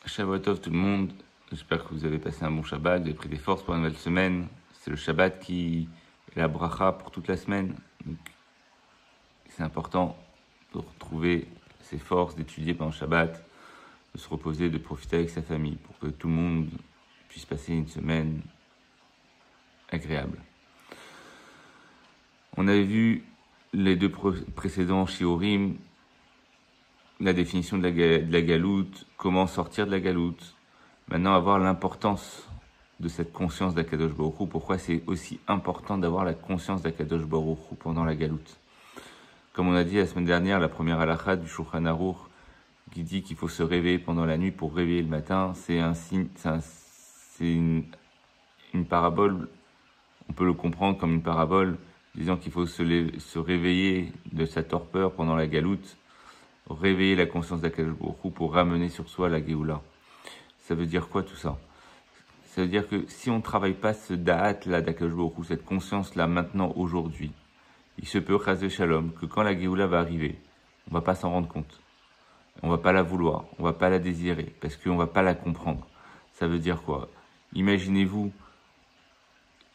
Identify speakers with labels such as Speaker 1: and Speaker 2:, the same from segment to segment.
Speaker 1: Shabbat Tov tout le monde, j'espère que vous avez passé un bon Shabbat, vous avez pris des forces pour la nouvelle semaine. C'est le Shabbat qui est la bracha pour toute la semaine. Donc, c'est important de retrouver ses forces, d'étudier pendant le Shabbat, de se reposer, de profiter avec sa famille pour que tout le monde puisse passer une semaine agréable. On avait vu les deux précédents shiurim, la définition de la galoute, comment sortir de la galoute. Maintenant, avoir l'importance de cette conscience d'Akadosh Baruch Hu. Pourquoi c'est aussi important d'avoir la conscience d'Akadosh Baruch Hu pendant la galoute. Comme on a dit la semaine dernière, la première halakha du Shulchan Aruch qui dit qu'il faut se réveiller pendant la nuit pour réveiller le matin, c'est un signe, c'est une parabole. On peut le comprendre comme une parabole disant qu'il faut se réveiller de sa torpeur pendant la galoute, réveiller la conscience d'Akadosh Baruch Hu pour ramener sur soi la Géoula. Ça veut dire quoi tout ça? Ça veut dire que si on ne travaille pas ce da'at-là d'Akadosh Baruch Hu, cette conscience-là maintenant, aujourd'hui, il se peut, chas v'shalom, que quand la Géoula va arriver, on va pas s'en rendre compte. On va pas la vouloir, on va pas la désirer, parce qu'on va pas la comprendre. Ça veut dire quoi? Imaginez-vous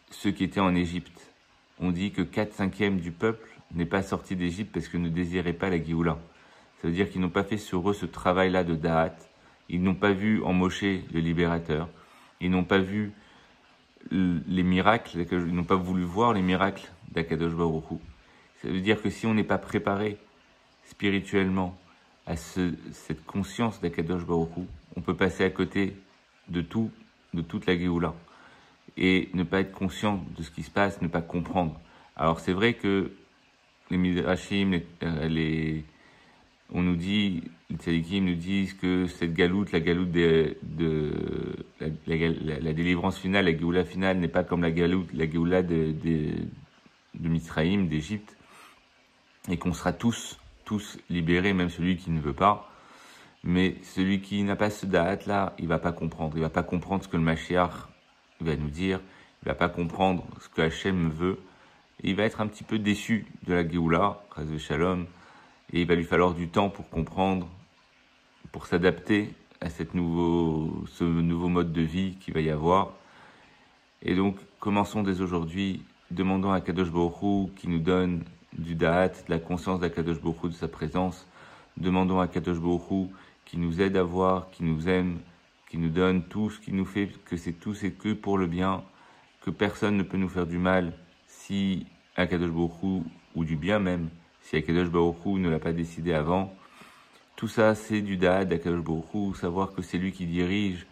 Speaker 1: ceux qui étaient en Égypte. On dit que 4/5 du peuple n'est pas sorti d'Égypte parce qu'ils ne désiraient pas la Géoula. Ça veut dire qu'ils n'ont pas fait sur eux ce travail-là de da'at. Ils n'ont pas vu en Moshe le libérateur. Ils n'ont pas vu les miracles, ils n'ont pas voulu voir les miracles d'Akadosh Baruch Hu. Ça veut dire que si on n'est pas préparé spirituellement à cette conscience d'Akadosh Baruch Hu, on peut passer à côté de toute la Géoula. Et ne pas être conscient de ce qui se passe, ne pas comprendre. Alors c'est vrai que les Midrashim, on nous dit, les tzadikim nous disent que cette galoute, la galoute la délivrance finale, la Géoula finale n'est pas comme la Géoula de Mizraïm, d'Égypte, et qu'on sera tous libérés, même celui qui ne veut pas. Mais celui qui n'a pas ce da'at-là, il va pas comprendre. Il va pas comprendre ce que le Mashiach va nous dire. Il va pas comprendre ce que Hachem veut. Et il va être un petit peu déçu de la Géoula, chas v'shalom. Et il va lui falloir du temps pour comprendre, pour s'adapter à ce nouveau mode de vie qu'il va y avoir. Et donc, commençons dès aujourd'hui, demandons à Kadosh Baruch Hu qui nous donne du da'at, de la conscience d'Akadosh Baruch Hu, de sa présence. Demandons à Kadosh Baruch Hu qui nous aide à voir, qui nous aime, qui nous donne tout ce qui nous fait, que c'est tout, c'est que pour le bien, que personne ne peut nous faire du mal si Akadosh Baruch Hu, ou du bien même, si Akadosh Baruch Hu ne l'a pas décidé avant. Tout ça, c'est du da'at d'Akadosh Baruch Hu, savoir que c'est lui qui dirige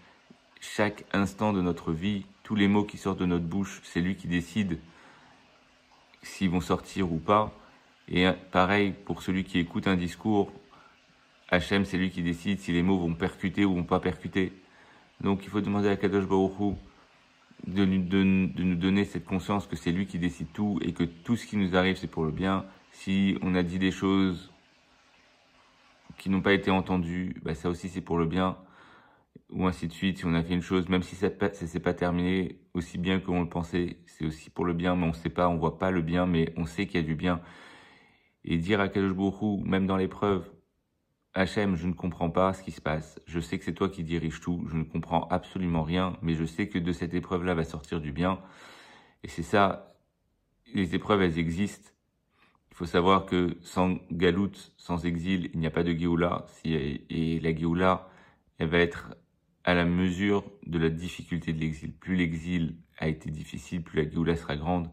Speaker 1: chaque instant de notre vie, tous les mots qui sortent de notre bouche, c'est lui qui décide s'ils vont sortir ou pas. Et pareil, pour celui qui écoute un discours, Hachem, c'est lui qui décide si les mots vont percuter ou vont pas percuter. Donc il faut demander à Kadosh Baruch Hu de nous donner cette conscience que c'est lui qui décide tout et que tout ce qui nous arrive, c'est pour le bien. Si on a dit des choses qui n'ont pas été entendues, ça aussi c'est pour le bien, ou ainsi de suite. Si on a fait une chose, même si ça s'est pas terminé aussi bien qu'on le pensait, c'est aussi pour le bien, mais on sait pas, on voit pas le bien, mais on sait qu'il y a du bien. Et dire à Kadosh Baruch Hu, même dans l'épreuve, Hachem, je ne comprends pas ce qui se passe. Je sais que c'est toi qui diriges tout. Je ne comprends absolument rien, mais je sais que de cette épreuve-là va sortir du bien. Et c'est ça, les épreuves, elles existent. Il faut savoir que sans galoute, sans exil, il n'y a pas de Géoula. Et la Géoula, elle va être à la mesure de la difficulté de l'exil. Plus l'exil a été difficile, plus la Géoula sera grande.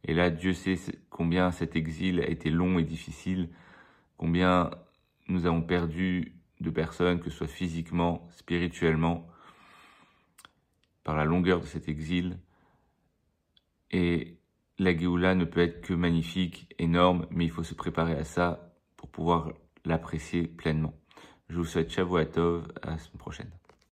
Speaker 1: Et là, Dieu sait combien cet exil a été long et difficile, combien nous avons perdu de personnes, que ce soit physiquement, spirituellement, par la longueur de cet exil. Et la Géoula ne peut être que magnifique, énorme, mais il faut se préparer à ça pour pouvoir l'apprécier pleinement. Je vous souhaite Shavua Tov, à la semaine prochaine.